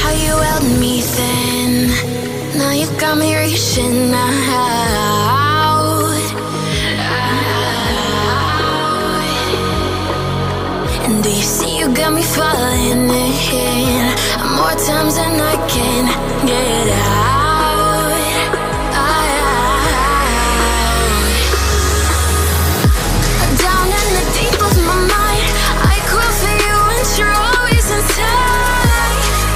how you held me then. Now you got me reaching out. And do you see you got me falling in more times than I can get out. Down in the deep of my mind, I crawl for you and you're always inside.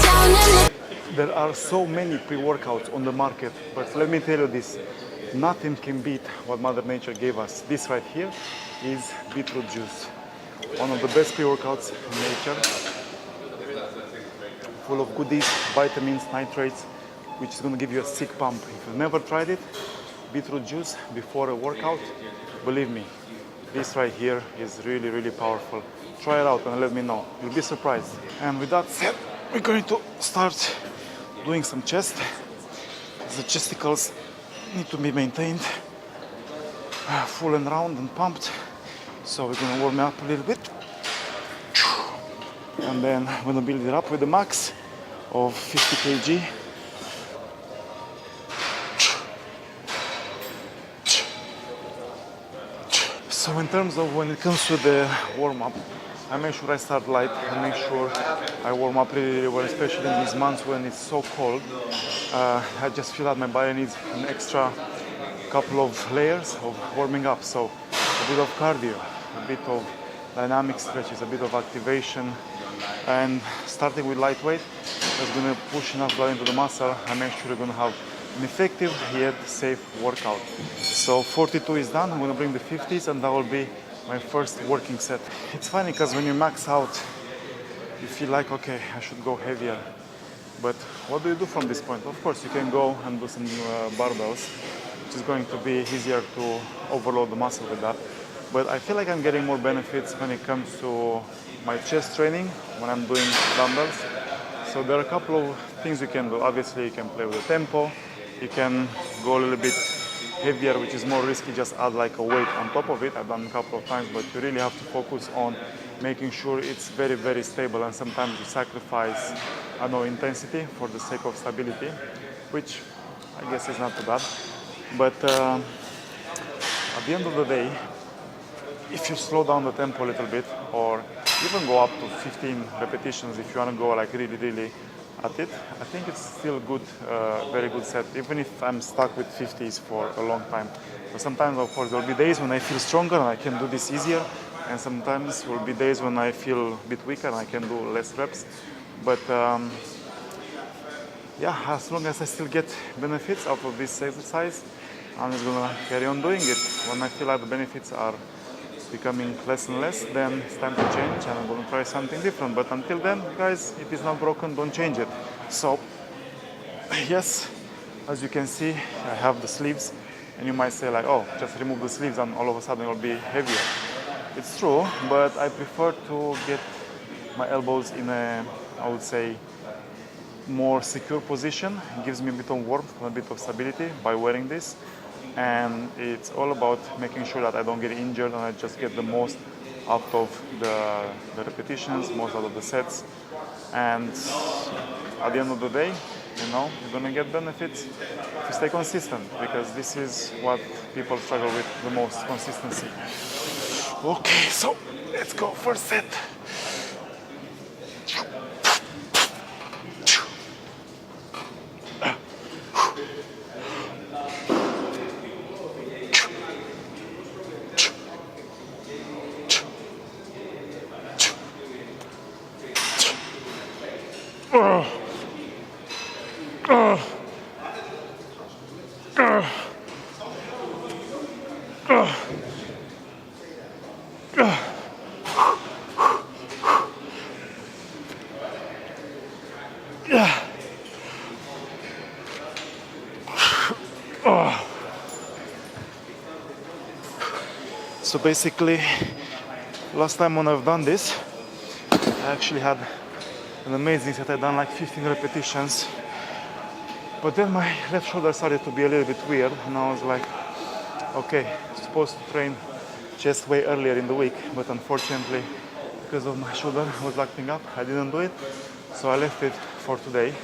Down in the There are so many pre-workouts on the market, but let me tell you this, nothing can beat what Mother Nature gave us. This right here is beetroot juice. One of the best pre-workouts in nature, full of goodies, vitamins, nitrates, which is going to give you a sick pump. If you've never tried it, beetroot juice before a workout, believe me, this right here is really, really powerful. Try it out and let me know. You'll be surprised. And with that said, we're going to start doing some chest. The chesticles need to be maintained full and round and pumped. So we're going to warm up a little bit. And then I'm going to build it up with a max of 50 kg. So in terms of when it comes to the warm-up, I make sure I start light. I make sure I warm up really, really well, especially in these months when it's so cold. I just feel that my body needs an extra couple of layers of warming up. So a bit of cardio, a bit of dynamic stretches, a bit of activation, and starting with lightweight, that's going to push enough blood into the muscle and make sure you're going to have an effective yet safe workout. So 42 is done. I'm going to bring the 50s, and that will be my first working set. It's funny because when you max out, you feel like, okay, I should go heavier. But what do you do from this point? Of course, you can go and do some barbells, which is going to be easier to overload the muscle with that. But I feel like I'm getting more benefits when it comes to my chest training, when I'm doing dumbbells. So there are a couple of things you can do. Obviously, you can play with the tempo. You can go a little bit heavier, which is more risky, just add like a weight on top of it. I've done a couple of times, but you really have to focus on making sure it's very, very stable, and sometimes you sacrifice, I know, intensity for the sake of stability, which I guess is not too bad. But at the end of the day, if you slow down the tempo a little bit, or even go up to 15 repetitions if you want to go like really, really at it, I think it's still good, very good set, even if I'm stuck with 50s for a long time. But sometimes, of course, there will be days when I feel stronger and I can do this easier, and sometimes there will be days when I feel a bit weaker and I can do less reps. But yeah, as long as I still get benefits out of this exercise, I'm just gonna carry on doing it. When I feel like the benefits are becoming less and less, then it's time to change and I'm going to try something different. But until then, guys, if it's not broken, don't change it. So yes, as you can see, I have the sleeves, and you might say like, oh, just remove the sleeves and all of a sudden it will be heavier. It's true, but I prefer to get my elbows in a, I would say, more secure position. It gives me a bit of warmth and a bit of stability by wearing this. And it's all about making sure that I don't get injured and I just get the most out of the repetitions, most out of the sets. And at the end of the day, you know, you're gonna get benefits if you stay consistent, because this is what people struggle with the most, consistency. Okay, so let's go first set. So basically, last time when I've done this, I actually had an amazing set. I'd done like 15 repetitions, but then my left shoulder started to be a little bit weird, and I was like, okay, I'm supposed to train chest way earlier in the week, but unfortunately, because of my shoulder was acting up, I didn't do it. so I left it for today.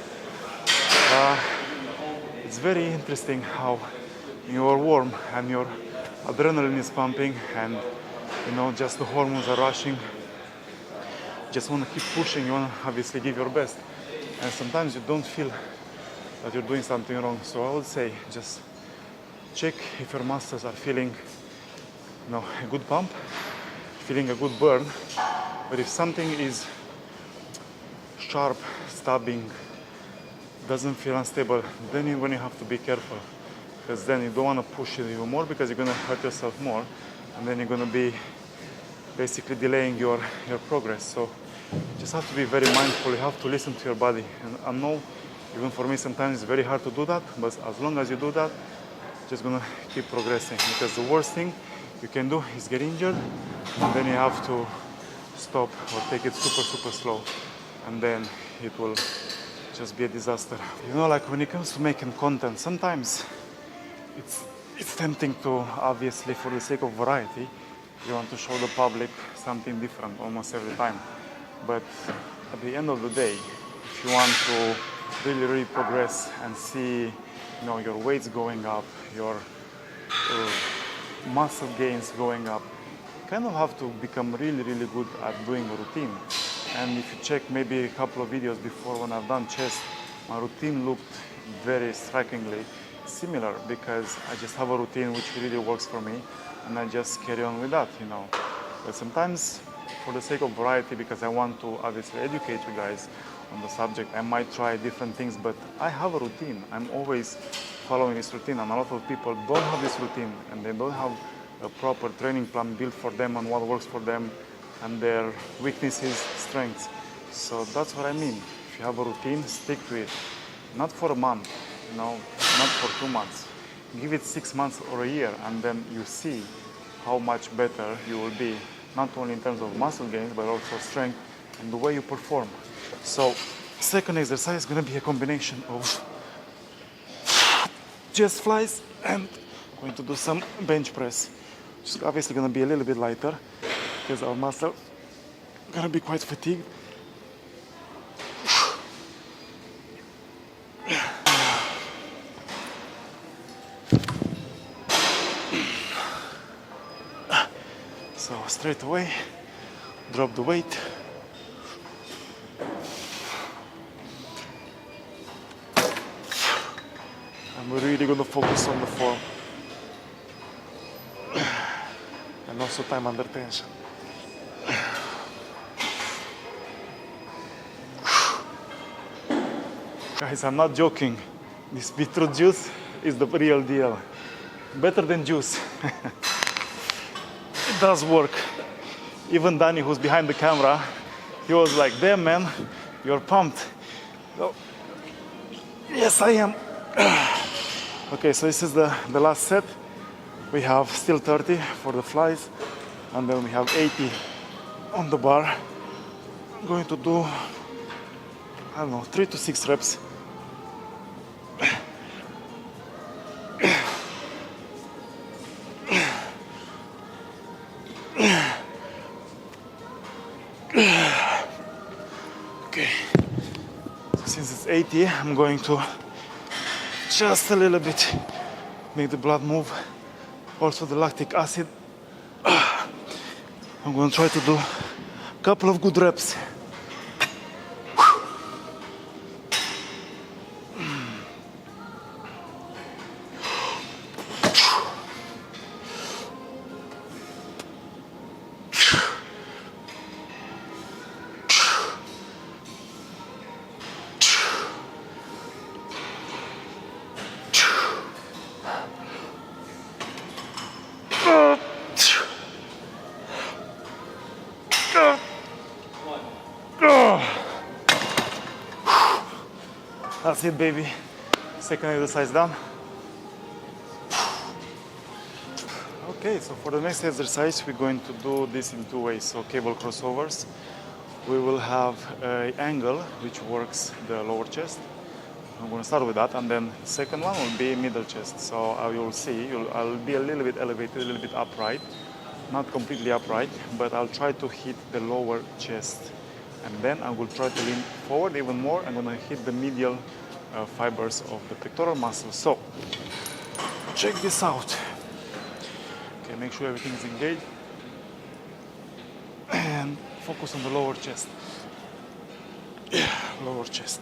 It's very interesting how you are warm and your adrenaline is pumping, and just the hormones are rushing. Just want to keep pushing. You want to obviously give your best, and sometimes you don't feel that you're doing something wrong. So I would say just check if your muscles are feeling a good pump, feeling a good burn. But if something is sharp, stabbing, doesn't feel unstable, then when you have to be careful, because then you don't want to push it even more, because you're going to hurt yourself more, and then you're going to be basically delaying your progress. So you just have to be very mindful. You have to listen to your body. And I know, even for me, sometimes it's very hard to do that, but as long as you do that, just gonna keep progressing, because the worst thing you can do is get injured, and then you have to stop or take it super slow, and then it will just be a disaster. Like when it comes to making content, sometimes it's tempting to, obviously, for the sake of variety, you want to show the public something different almost every time. But at the end of the day, if you want to really progress and see your weights going up, your muscle gains going up, you kind of have to become really good at doing a routine. And if you check maybe a couple of videos before, when I've done chest, my routine looked very strikingly similar, because I just have a routine which really works for me, and I just carry on with that. But sometimes, for the sake of variety, because I want to obviously educate you guys on the subject, I might try different things, but I have a routine. I'm always following this routine, and a lot of people don't have this routine, and they don't have a proper training plan built for them on what works for them and their weaknesses, strengths. So that's what I mean. If you have a routine, stick to it. Not for a month, not for 2 months. Give it 6 months or a year, and then you see how much better you will be, not only in terms of muscle gains, but also strength and the way you perform. So, second exercise is going to be a combination of chest flies and going to do some bench press. It's obviously going to be a little bit lighter, because our muscle going to be quite fatigued. So straight away, drop the weight. And we're really going to focus on the form. And also time under tension. Guys, I'm not joking. This beetroot juice is the real deal. Better than juice. It does work. Even Danny, who's behind the camera, he was like, damn man, you're pumped. So, yes, I am. Okay, so this is the last set. We have still 30 for the flies, and then we have 80 on the bar. I'm going to do, 3 to 6 reps. Okay, so since it's 80, I'm going to just a little bit make the blood move, also the lactic acid. I'm going to try to do a couple of good reps. That's it, baby. Second exercise done. Okay, so for the next exercise, we're going to do this in 2 ways. So cable crossovers. We will have an angle which works the lower chest. I'm going to start with that, and then the second one will be middle chest. So you'll see, I'll be a little bit elevated, a little bit upright. Not completely upright, but I'll try to hit the lower chest And then I will try to lean forward even more. I'm gonna hit the medial fibers of the pectoral muscle. So, check this out. Okay, make sure everything is engaged. And focus on the lower chest. Lower chest.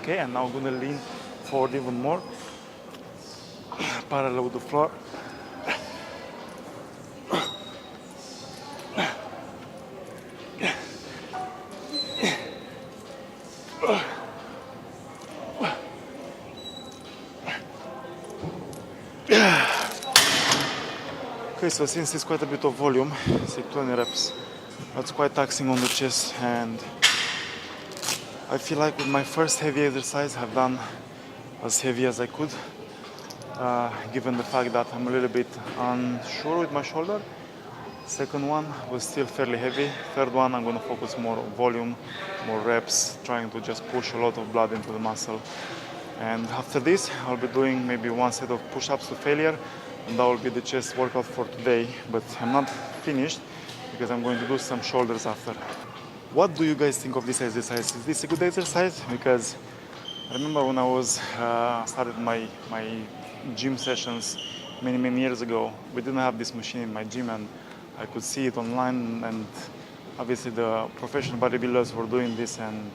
Okay, and now I'm gonna lean forward even more, parallel with the floor. Okay, so since it's quite a bit of volume, say 20 reps, that's quite taxing on the chest, and I feel like with my first heavy exercise I've done as heavy as I could, given the fact that I'm a little bit unsure with my shoulder. Second one was still fairly heavy. Third one I'm going to focus more on volume, more reps, trying to just push a lot of blood into the muscle. And after this I'll be doing maybe one set of push-ups to failure, and that will be the chest workout for today. But I'm not finished because I'm going to do some shoulders after. What do you guys think of this exercise? Is this a good exercise? Because I remember when I was started my gym sessions many years ago, we didn't have this machine in my gym, and I could see it online, and obviously the professional bodybuilders were doing this, and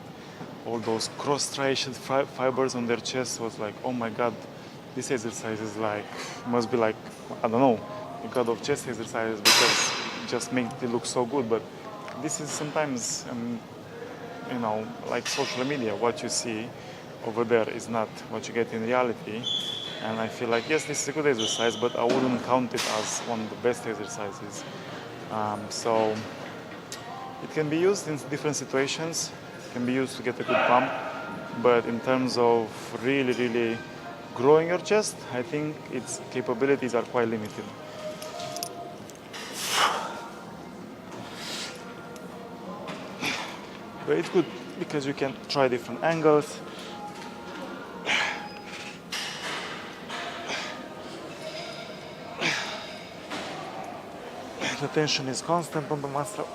all those cross-striated fibers on their chest was like, oh my god, this exercise is like, must be like, I don't know, a god of chest exercises, because it just makes it look so good. But this is sometimes, you know, like social media, what you see over there is not what you get in reality. And I feel like, yes, this is a good exercise, but I wouldn't count it as one of the best exercises. So it can be used in different situations, can be used to get a good pump, but in terms of really growing your chest, I think its capabilities are quite limited. But it's good because you can try different angles. The tension is constant on the muscle.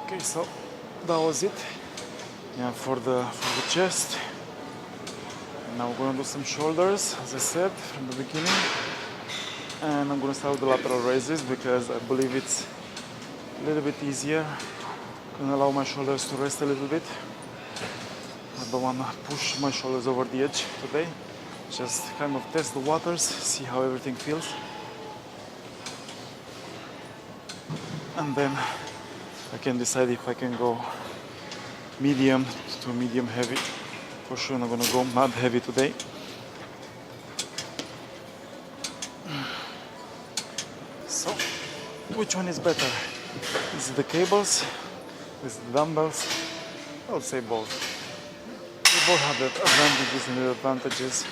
Okay, so that was it. Yeah, for the chest. And now we're gonna do some shoulders, as I said from the beginning. And I'm gonna start with the lateral raises because I believe it's a little bit easier. Gonna allow my shoulders to rest a little bit. I don't wanna push my shoulders over the edge today. Just kind of test the waters, see how everything feels. And then I can decide if I can go medium to medium heavy. For sure I'm gonna go mad heavy today. So, which one is better? Is it the cables? Is it the dumbbells? I would say both. They both have their advantages and disadvantages.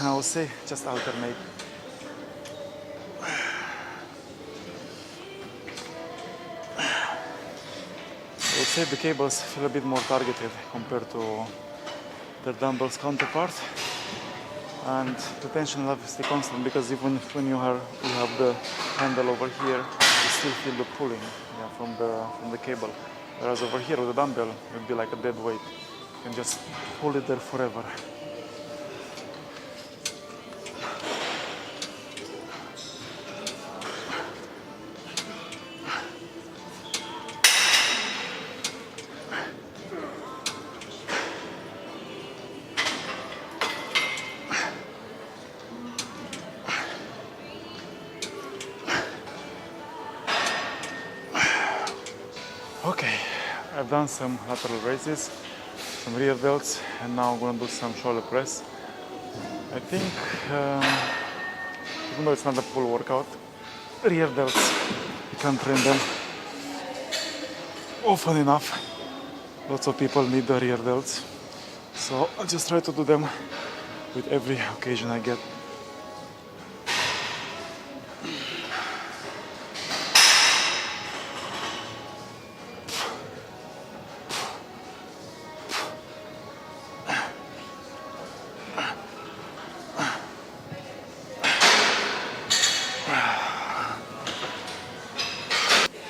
I would say just alternate. I would say the cables feel a bit more targeted compared to their dumbbells counterpart, and the tension level is constant because even when you have the handle over here, you still feel the pulling from the cable. Whereas over here with the dumbbell, it would be like a dead weight. You can just hold it there forever. I've done some lateral raises, some rear delts, and now I'm gonna do some shoulder press. I think, even though it's not a full workout, rear delts, you can't train them often enough. Lots of people need the rear delts, so I'll just try to do them with every occasion I get.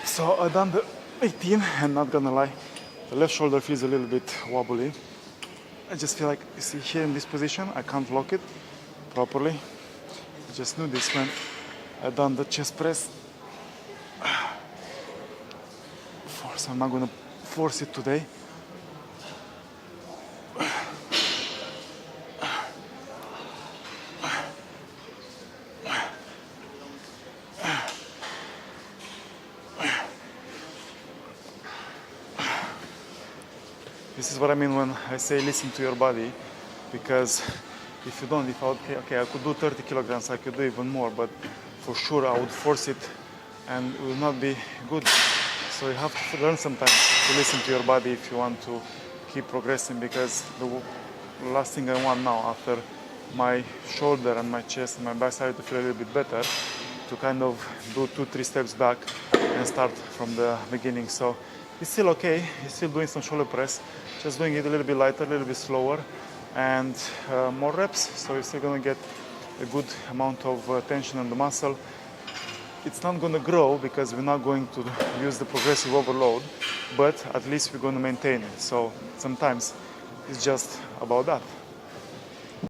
So I've done the 18, and not gonna lie, the left shoulder feels a little bit wobbly. I just feel like, you see here in this position, I can't lock it properly. I just knew this when I've done the chest press. So I'm not gonna force it today. This is what I mean when I say listen to your body, because if you don't, if I would, okay, I could do 30 kilograms, I could do even more, but for sure I would force it and it will not be good. So you have to learn sometimes to listen to your body if you want to keep progressing, because the last thing I want now, after my shoulder and my chest and my back side to feel a little bit better, to kind of do 2-3 steps back and start from the beginning. So it's still okay, he's still doing some shoulder press, just doing it a little bit lighter, a little bit slower, and more reps, so you're still gonna get a good amount of tension on the muscle. It's not gonna grow because we're not going to use the progressive overload, but at least we're gonna maintain it. So sometimes it's just about that.